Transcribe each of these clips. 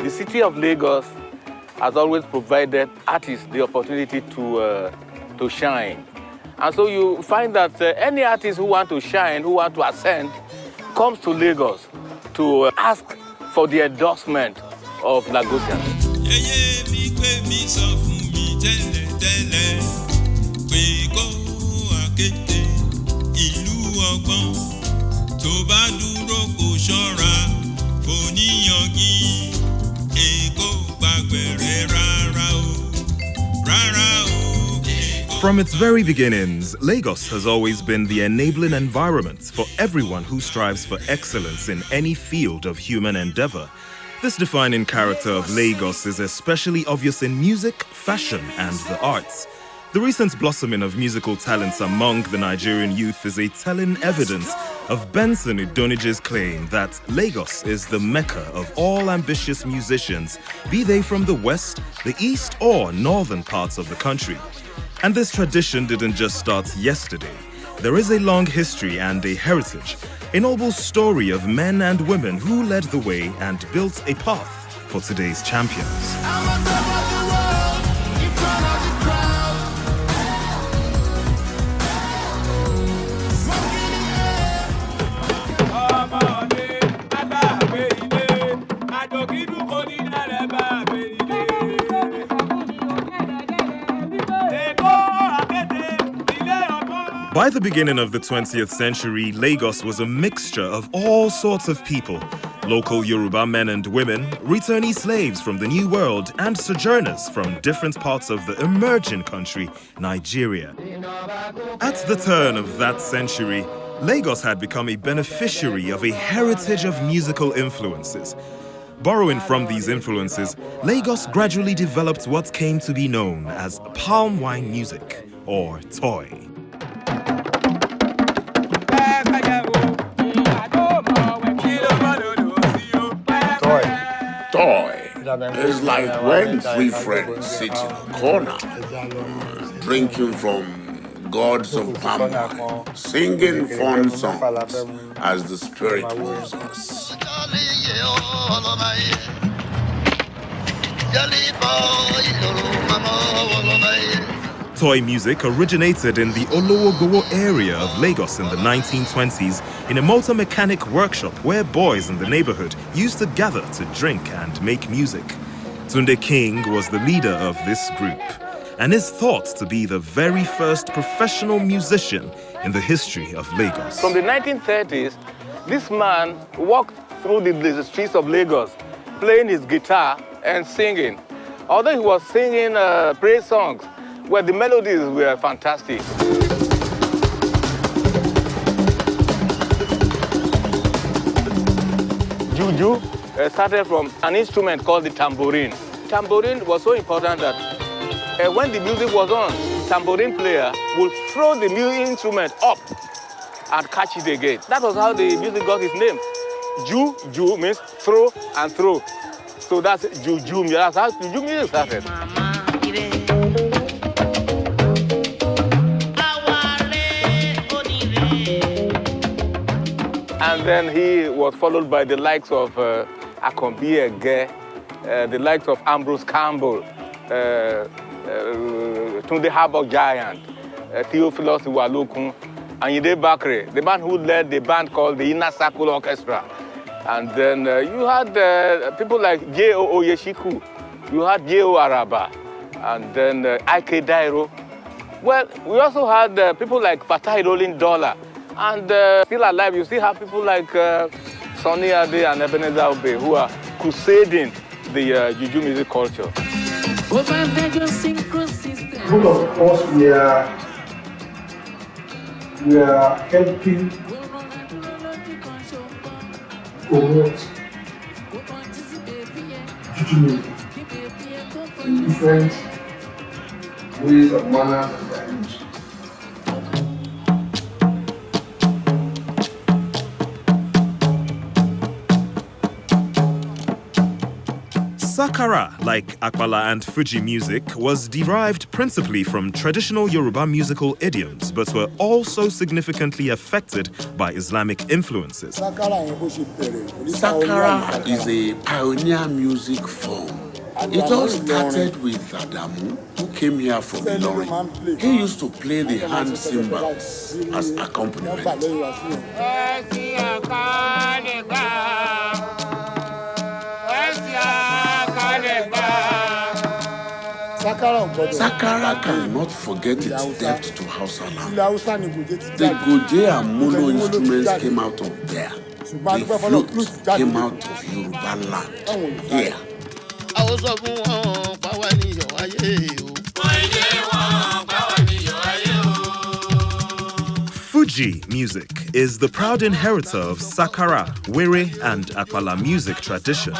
The city of Lagos has always provided artists the opportunity to shine. And so you find that any artist who want to shine, who want to ascend, comes to Lagos to ask for the endorsement of Lagosians. From its very beginnings, Lagos has always been the enabling environment for everyone who strives for excellence in any field of human endeavor. This defining character of Lagos is especially obvious in music, fashion, and the arts. The recent blossoming of musical talents among the Nigerian youth is a telling evidence of Benson Idonije's claim that Lagos is the mecca of all ambitious musicians, be they from the west, the east, or northern parts of the country. And this tradition didn't just start yesterday. There is a long history and a heritage, a noble story of men and women who led the way and built a path for today's champions. By the beginning of the 20th century, Lagos was a mixture of all sorts of people. Local Yoruba men and women, returnee slaves from the New World, and sojourners from different parts of the emerging country, Nigeria. At the turn of that century, Lagos had become a beneficiary of a heritage of musical influences. Borrowing from these influences, Lagos gradually developed what came to be known as palm wine music, or toy. Toy is like when three friends sit in a corner, drinking from gourds of palm wine, singing fun songs as the spirit moves us. Toy music originated in the Olowogowo area of Lagos in the 1920s in a motor mechanic workshop where boys in the neighborhood used to gather to drink and make music. Tunde King was the leader of this group and is thought to be the very first professional musician in the history of Lagos. From the 1930s, this man walked through the streets of Lagos playing his guitar and singing. Although he was singing praise songs, where the melodies were fantastic. Juju started from an instrument called the tambourine. Tambourine was so important that when the music was on, tambourine player would throw the music instrument up and catch it again. That was how the music got its name. Ju means throw and throw. So that's Juju. That's how Juju music started. And then he was followed by the likes of Akombi Ege, the likes of Ambrose Campbell, Tunde Habok Giant, Theophilus Iwalokun, and Yide Bakre, the man who led the band called the Inner Circle Orchestra. And then you had people like J.O. Oyeshiku, you had J.O. Araba, and then Ike Dairo. Well, we also had people like Fatai Rolling Dollar. And still alive, you still have people like Sonny Ade and Ebenezer Obey who are crusading the Juju music culture. Both of us, we are helping promote Juju music in different ways and manners and dimensions. Sakara, like Akbala and Fuji music, was derived principally from traditional Yoruba musical idioms, but were also significantly affected by Islamic influences. Sakara is a pioneer music form. It all started with Adamu, who came here from Ilorin. He used to play the hand cymbals as accompaniment. Sakara cannot forget its depth to Hausa land. The Goje and Molo instruments came out of there. The flute came out of Yoruba land. Here. Fuji music is the proud inheritor of Sakara, Were, and Akbala music traditions.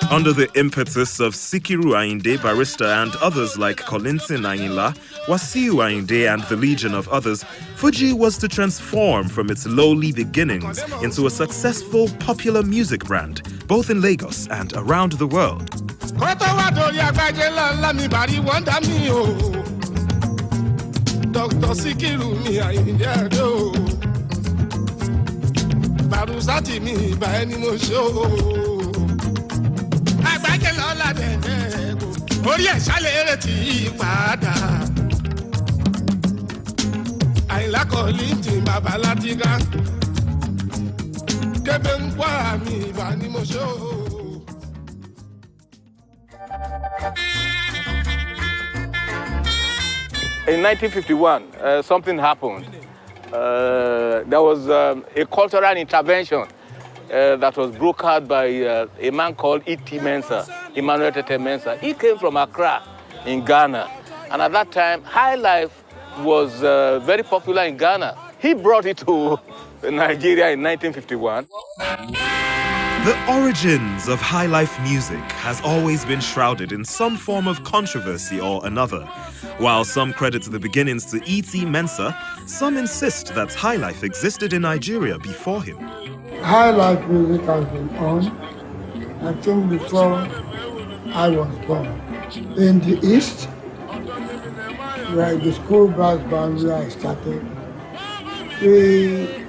Under the impetus of Sikiru Ayinde, Barrister, and others like Kolinsin Ayinla, Wasiu Ayinde, and the legion of others, Fuji was to transform from its lowly beginnings into a successful popular music brand, both in Lagos and around the world. Dr. Sikiru mi Ayinde do, Barusati mi ba eni mo show. Agbaje lola dede go, ori e sale ere ti pada. Ayinla Kolintin baba Latiga, kebe nkwa mi ba ni mo show. In 1951, something happened. There was a cultural intervention that was brokered by a man called E.T. Mensah, Emmanuel Tete Mensah. He came from Accra in Ghana. And at that time, high life was very popular in Ghana. He brought it to Nigeria in 1951. The origins of high life music has always been shrouded in some form of controversy or another. While some credit the beginnings to E.T. Mensah, some insist that high life existed in Nigeria before him. High life music has been on, I think, before I was born. In the East, where the school brass band where I started, we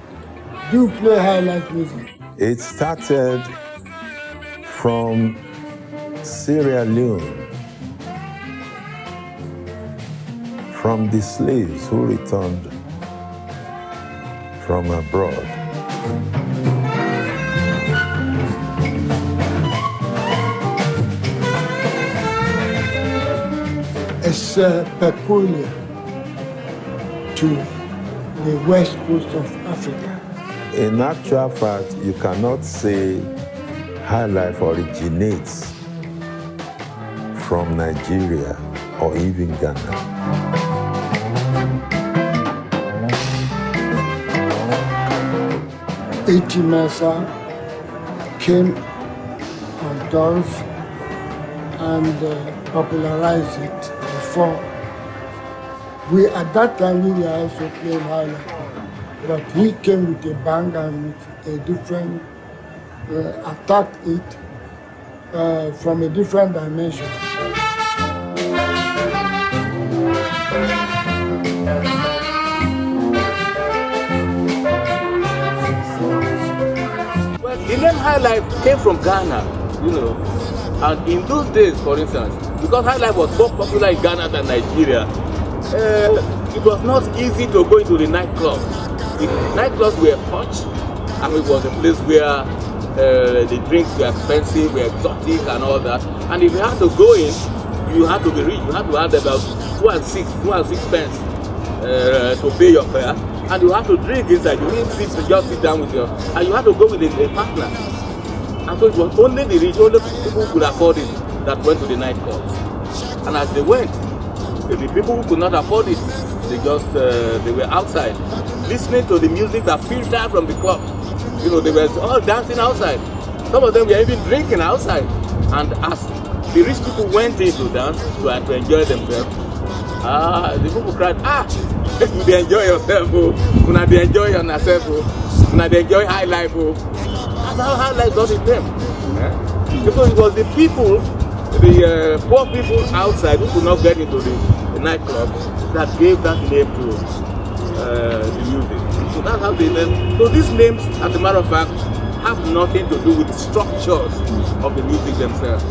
do play high life music. It started from Sierra Leone, from the slaves who returned from abroad. It's peculiar to the west coast of Africa. In actual fact, you cannot say high life originates from Nigeria or even Ghana. E.T. Mensah came on doors and popularized it before. At that time we were also playing high life. But he came with a bang and with a different, attacked it from a different dimension. The name High Life came from Ghana, you know. And in those days, for instance, because High Life was more popular in Ghana than Nigeria, it was not easy to go into the nightclub. The nightclubs were posh, and it was a place where the drinks were expensive, were exotic and all that. And if you had to go in, you had to be rich. You had to have about 2 and 6 pence to pay your fare. And you had to drink inside. You didn't just sit down with your... And you had to go with a partner. And so it was only the rich, only people who could afford it that went to the nightclubs. And as they went, the people who could not afford it, they were outside, listening to the music that filtered from the club. You know, they were all dancing outside. Some of them were even drinking outside. And as the rich people went in to dance, to enjoy themselves, the people cried, you enjoy yourself, you enjoy yourself, you enjoy high life. That's how high life got in them. Because it was the people, the poor people outside who could not get into the nightclub that gave that name to the music. So that's how they name. So these names, as a matter of fact, have nothing to do with the structures of the music themselves.